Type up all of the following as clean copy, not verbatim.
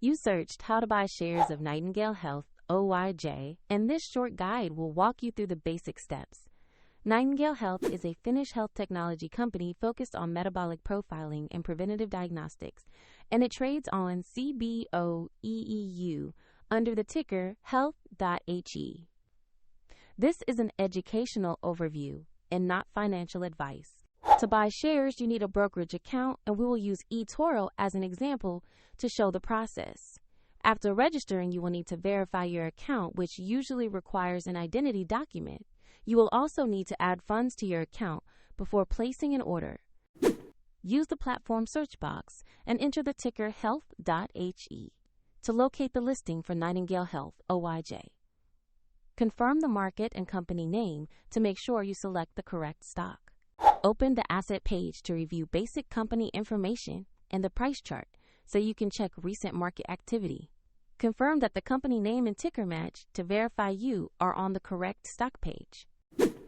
You searched how to buy shares of Nightingale Health Oyj, and this short guide will walk you through the basic steps. Nightingale Health is a Finnish health technology company focused on metabolic profiling and preventive diagnostics, and it trades on CBOE EU under the ticker HEALTH.HE. This is an educational overview and not financial advice. To buy shares, you need a brokerage account, and we will use eToro as an example to show the process. After registering, you will need to verify your account, which usually requires an identity document. You will also need to add funds to your account before placing an order. Use the platform search box and enter the ticker HEALTH.HE to locate the listing for Nightingale Health Oyj. Confirm the market and company name to make sure you select the correct stock. Open the asset page to review basic company information and the price chart so you can check recent market activity. Confirm that the company name and ticker match to verify you are on the correct stock page.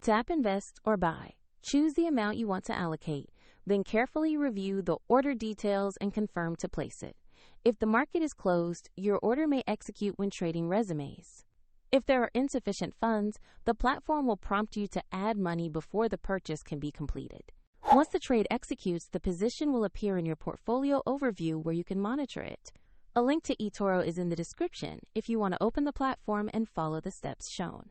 Tap Invest or Buy. Choose the amount you want to allocate, then carefully review the order details and confirm to place it. If the market is closed, your order may execute when trading resumes. If there are insufficient funds, the platform will prompt you to add money before the purchase can be completed. Once the trade executes, the position will appear in your portfolio overview where you can monitor it. A link to eToro is in the description if you want to open the platform and follow the steps shown.